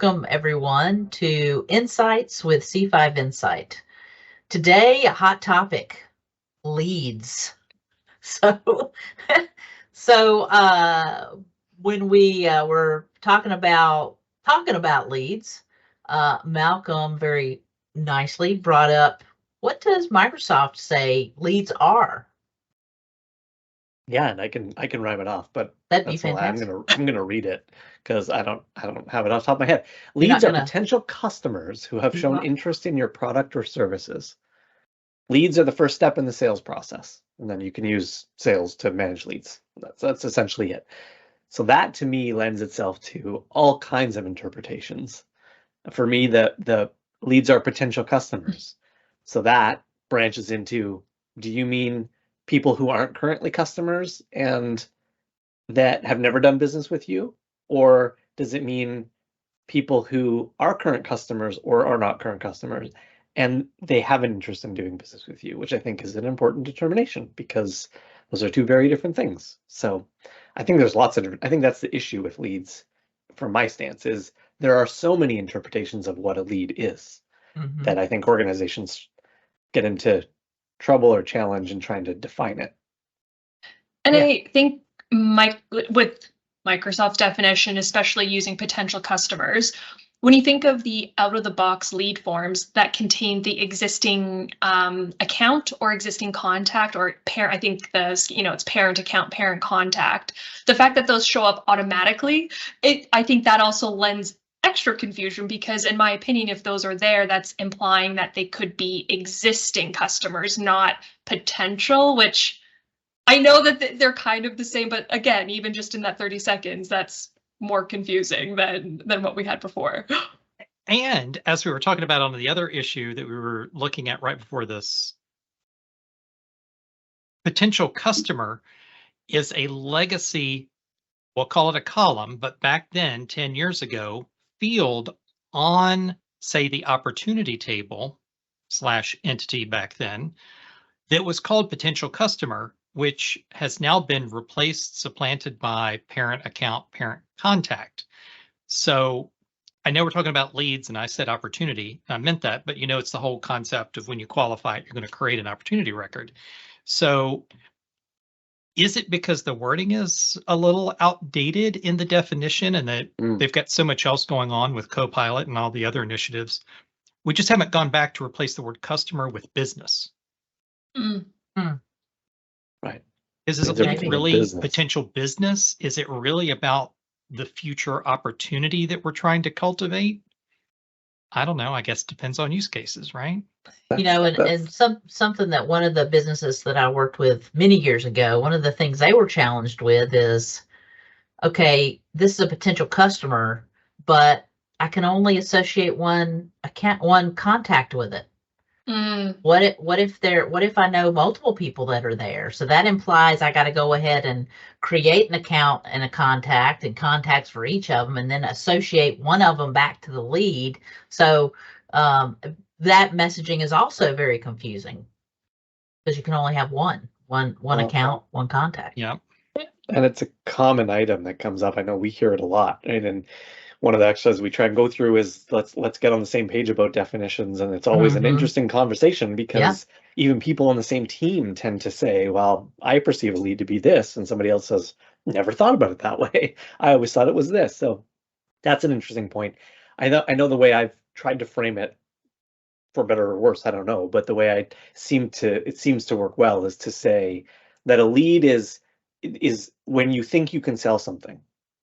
welcome everyone to Insights with C5 Insight. Today, a hot topic, leads. So, when we were talking about leads, Malcolm very nicely brought up, what does Microsoft say leads are? Yeah, and I can rhyme it off, but That'd be that's a lie. I'm fantastic. gonna read it because I don't have it off the top of my head. You're not Leads are gonna. potential customers who have shown Uh-huh. interest in your product or services. Leads are the first step in the sales process, and then you can use sales to manage leads. That's essentially it. So that to me lends itself to all kinds of interpretations. For me, the leads are potential customers. So that branches into, do you mean people who aren't currently customers and that have never done business with you? Or does it mean people who are current customers or are not current customers and they have an interest in doing business with you, which I think is an important determination because those are two very different things. So I think there's I think that's the issue with leads from my stance is there are so many interpretations of what a lead is Mhm. that I think organizations get into trouble or challenge in trying to define it. And Yeah. I think with Microsoft's definition, especially using potential customers, when you think of the out-of-the-box lead forms that contain the existing account or existing contact or parent, I think it's parent account, parent contact. The fact that those show up automatically, I think that also lends extra confusion because, in my opinion, if those are there, that's implying that they could be existing customers, not potential, which I know that they're kind of the same, but again, even just in that 30 seconds, that's more confusing than what we had before. And as we were talking about on the other issue that we were looking at right before this, potential customer is a legacy, we'll call it a column, but back then, 10 years ago, field on, say, the opportunity table / entity back then that was called potential customer, which has now been replaced, supplanted by parent account, parent contact. So I know we're talking about leads and I said opportunity. I meant that, but it's the whole concept of when you qualify it, you're going to create an opportunity record. So is it because the wording is a little outdated in the definition and that they've got so much else going on with Copilot and all the other initiatives? We just haven't gone back to replace the word customer with business. Right. Is it really potential business? Is it really about the future opportunity that we're trying to cultivate? I don't know. I guess it depends on use cases, right? And something that one of the businesses that I worked with many years ago, one of the things they were challenged with is, okay, this is a potential customer, but I can only associate one contact with it. What if I know multiple people that are there? So that implies I got to go ahead and create an account and a contact and contacts for each of them, and then associate one of them back to the lead. So that messaging is also very confusing because you can only have one account, one contact. Yeah. And it's a common item that comes up. I know we hear it a lot, right? And one of the exercises we try and go through is let's get on the same page about definitions. And it's always an interesting conversation because even people on the same team tend to say, well, I perceive a lead to be this. And somebody else says, never thought about it that way. I always thought it was this. So that's an interesting point. I know the way I've tried to frame it, for better or worse, I don't know, but the way it seems to work well is to say that a lead is when you think you can sell something,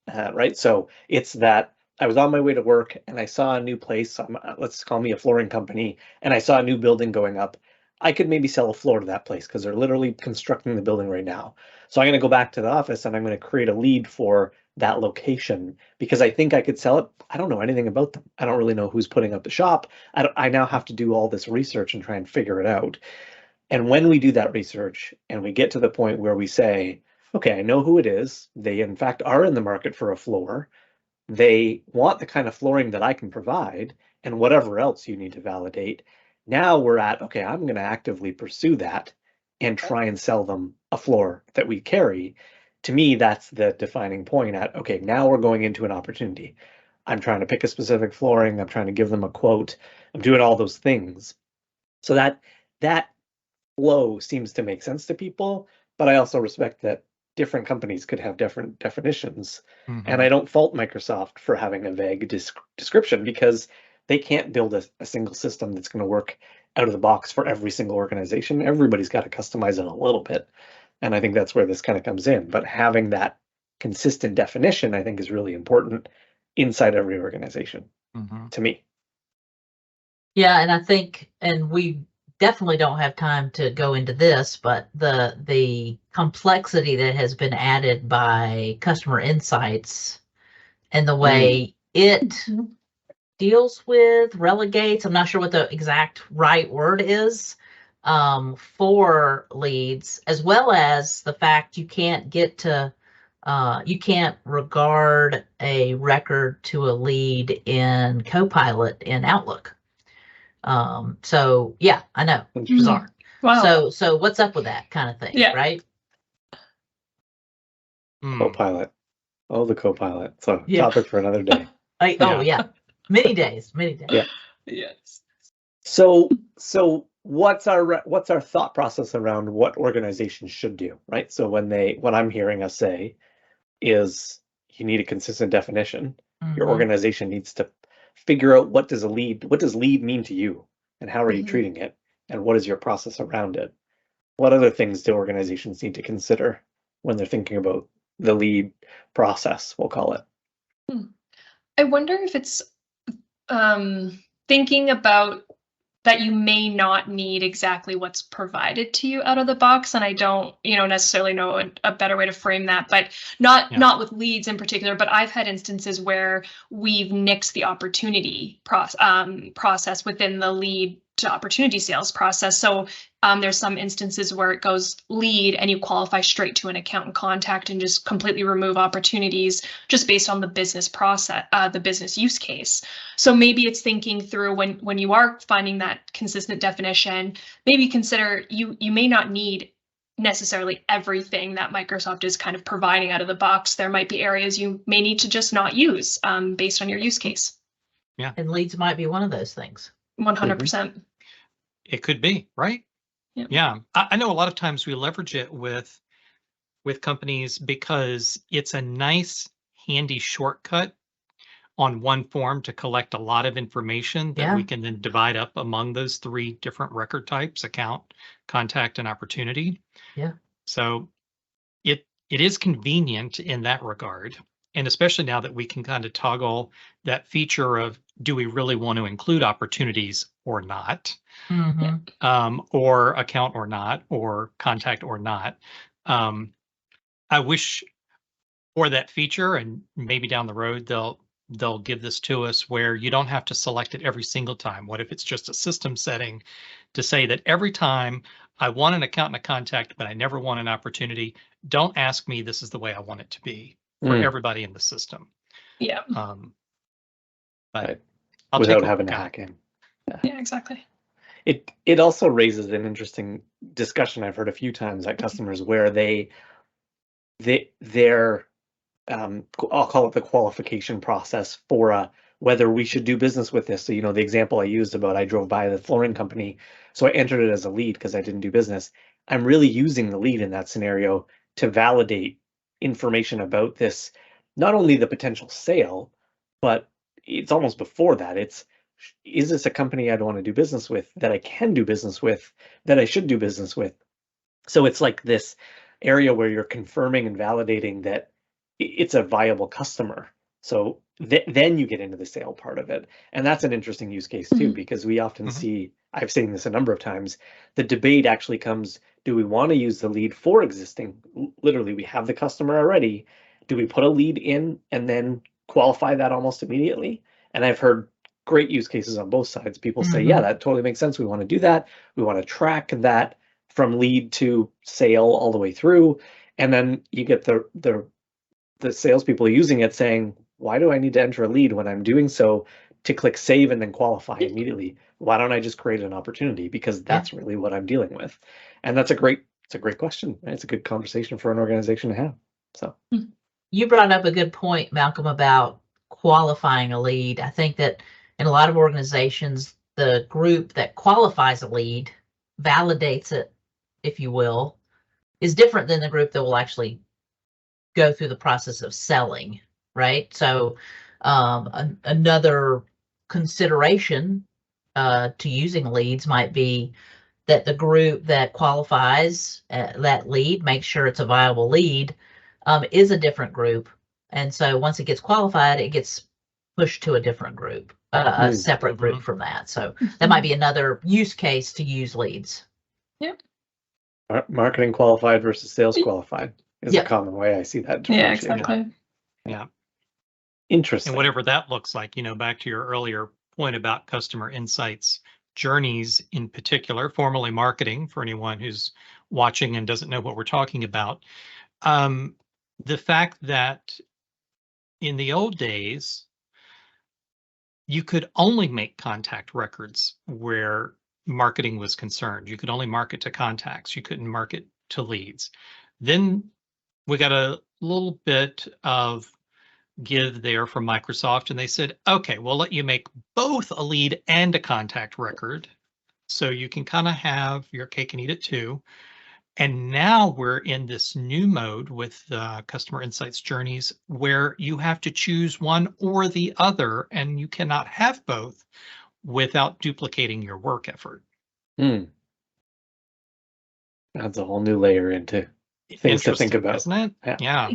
right? So it's that I was on my way to work and I saw a new place. Let's call me a flooring company, and I saw a new building going up. I could maybe sell a floor to that place because they're literally constructing the building right now. So I'm going to go back to the office and I'm going to create a lead for that location because I think I could sell it. I don't know anything about them. I don't really know who's putting up the shop. I now have to do all this research and try and figure it out. And when we do that research and we get to the point where we say, okay, I know who it is. They, in fact, are in the market for a floor. They want the kind of flooring that I can provide and whatever else you need to validate. Now we're at, okay, I'm going to actively pursue that and try and sell them a floor that we carry. To me, that's the defining point at, okay, now we're going into an opportunity. I'm trying to pick a specific flooring, I'm trying to give them a quote, I'm doing all those things. So that flow seems to make sense to people, but I also respect that different companies could have different definitions. And I don't fault Microsoft for having a vague description, because they can't build a single system that's going to work out of the box for every single organization. Everybody's got to customize it a little bit. And I think that's where this kind of comes in. But having that consistent definition, I think, is really important inside every organization, to me. Yeah, and I think, and we definitely don't have time to go into this, but the complexity that has been added by customer insights and the way it deals with, relegates, I'm not sure what the exact right word is, for leads, as well as the fact you can't get to, you can't regard a record to a lead in Copilot in Outlook. So yeah, I know, it's bizarre. Wow. So what's up with that kind of thing, Yeah. right? Copilot. Oh, the Copilot. It's a Yeah. topic for another day. Oh yeah, many days, many days. Yeah. Yes. So what's our thought process around what organizations should do, right? So what I'm hearing us say is you need a consistent definition. Your Mhm. organization needs to figure out what does lead mean to you, and how are you treating it, and what is your process around it? What other things do organizations need to consider when they're thinking about the lead process, we'll call it? I wonder if it's thinking about that you may not need exactly what's provided to you out of the box. And I don't, necessarily know a better way to frame that, but not with leads in particular, but I've had instances where we've nixed the opportunity process within the lead to opportunity sales process. So there's some instances where it goes lead and you qualify straight to an account and contact and just completely remove opportunities just based on the business process, the business use case. So maybe it's thinking through when you are finding that consistent definition, maybe consider you may not need necessarily everything that Microsoft is kind of providing out of the box. There might be areas you may need to just not use based on your use case. Yeah. And leads might be one of those things. 100%. It could be, right? Yep. Yeah. I know a lot of times we leverage it with companies because it's a nice, handy shortcut on one form to collect a lot of information that we can then divide up among those 3 different record types: account, contact, and opportunity. Yeah. So it is convenient in that regard. And especially now that we can kind of toggle that feature of, do we really want to include opportunities or not? Or account or not, or contact or not. I wish for that feature, and maybe down the road they'll give this to us where you don't have to select it every single time. What if it's just a system setting to say that every time I want an account and a contact, but I never want an opportunity, don't ask me, this is the way I want it to be for everybody in the system. Yeah. But Right. I'll Without take having to a hack in. Yeah, exactly. It also raises an interesting discussion I've heard a few times at customers where they're I'll call it the qualification process for whether we should do business with this. So, the example I used about I drove by the flooring company, so I entered it as a lead because I didn't do business. I'm really using the lead in that scenario to validate information about this, not only the potential sale, but it's almost before that. Is this a company I'd want to do business with, that I can do business with, that I should do business with? So it's like this area where you're confirming and validating that it's a viable customer. So then you get into the sale part of it. And that's an interesting use case too, because we often see, I've seen this a number of times, the debate actually comes, do we want to use the lead for existing? Literally, we have the customer already. Do we put a lead in and then qualify that almost immediately? And I've heard great use cases on both sides. People say, yeah, that totally makes sense. We want to do that. We want to track that from lead to sale all the way through. And then you get the salespeople using it saying, why do I need to enter a lead when I'm doing so to click save and then qualify immediately? Why don't I just create an opportunity? Because that's really what I'm dealing with. And it's a great question. It's a good conversation for an organization to have. So you brought up a good point, Malcolm, about qualifying a lead. I think that in a lot of organizations, the group that qualifies a lead, validates it, if you will, is different than the group that will actually go through the process of selling, right? So another consideration to using leads might be that the group that qualifies that lead, makes sure it's a viable lead, is a different group. And so once it gets qualified, it gets pushed to a different group, a separate group from that. So that might be another use case to use leads. Marketing qualified versus sales qualified is Yep. a common way I see that. Yeah, differentiation. exactly. Yeah. Interesting. And whatever that looks like, back to your earlier point about customer insights journeys in particular, formerly marketing for anyone who's watching and doesn't know what we're talking about. The fact that in the old days, you could only make contact records where marketing was concerned. You could only market to contacts. You couldn't market to leads. Then we got a little bit of give there from Microsoft, and they said, okay, we'll let you make both a lead and a contact record. So you can kind of have your cake and eat it too. And now we're in this new mode with customer insights journeys where you have to choose one or the other, and you cannot have both without duplicating your work effort. Adds a whole new layer into things to think Interesting, about. isn't it? Yeah.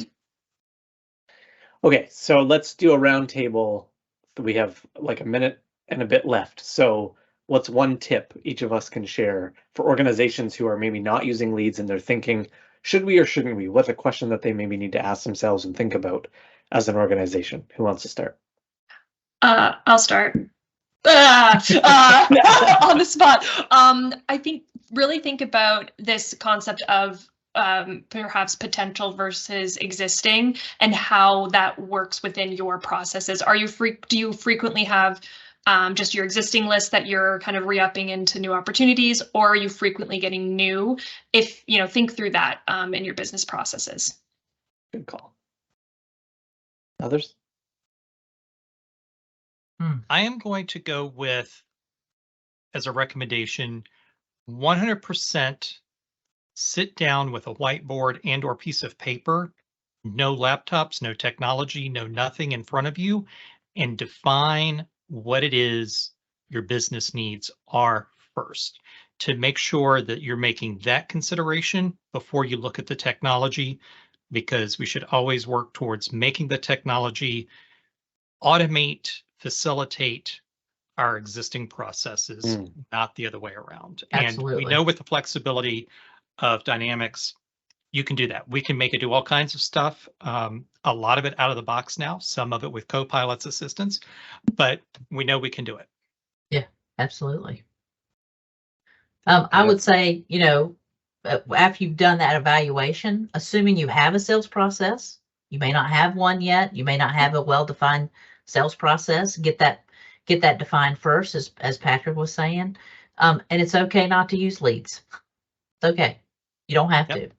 Okay, so let's do a round table. We have like a minute and a bit left. So what's one tip each of us can share for organizations who are maybe not using leads and they're thinking, should we or shouldn't we? What's a question that they maybe need to ask themselves and think about as an organization? Who wants to start? I'll start. On the spot. I think really think about this concept of perhaps potential versus existing and how that works within your processes. Do you frequently have just your existing list that you're kind of re-upping into new opportunities, or are you frequently getting new? If think through that in your business processes. Good call. Others? I am going to go with, as a recommendation, 100% sit down with a whiteboard and or piece of paper, no laptops, no technology, no nothing in front of you, and define what it is your business needs are first, to make sure that you're making that consideration before you look at the technology, because we should always work towards making the technology automate, facilitate our existing processes, not the other way around. Absolutely. And we know with the flexibility of Dynamics, you can do that. We can make it do all kinds of stuff. A lot of it out of the box now, some of it with Copilot's assistance, but we know we can do it. Yeah, absolutely. I would say, after you've done that evaluation, assuming you have a sales process, you may not have one yet, you may not have a well-defined sales process, get that defined first, as Patrick was saying. And it's okay not to use leads. It's okay. You don't have to.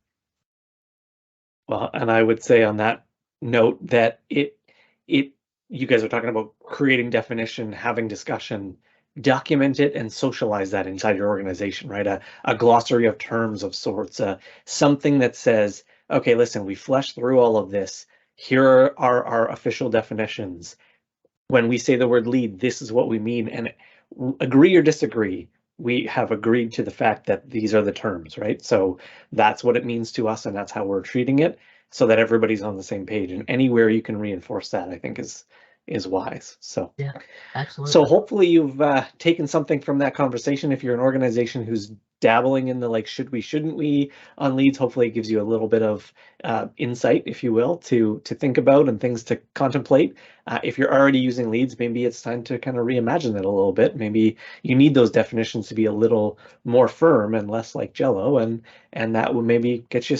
Well, and I would say on that note that you guys are talking about creating definition, having discussion, document it and socialize that inside your organization, right? A glossary of terms of sorts, something that says, okay, listen, we fleshed through all of this. Here are our official definitions. When we say the word lead, this is what we mean. And agree or disagree, we have agreed to the fact that these are the terms, right? So that's what it means to us, and that's how we're treating it, so that everybody's on the same page. And anywhere you can reinforce that, I think is wise. So yeah, absolutely. So hopefully you've taken something from that conversation. If you're an organization who's dabbling in the like, should we, shouldn't we on leads, hopefully it gives you a little bit of insight, if you will, to think about and things to contemplate. If you're already using leads, maybe it's time to kind of reimagine it a little bit. Maybe you need those definitions to be a little more firm and less like Jell-O, and that will maybe get you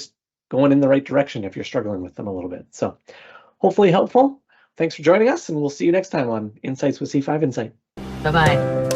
going in the right direction if you're struggling with them a little bit. So hopefully helpful. Thanks for joining us, and we'll see you next time on Insights with C5 Insight. Bye-bye.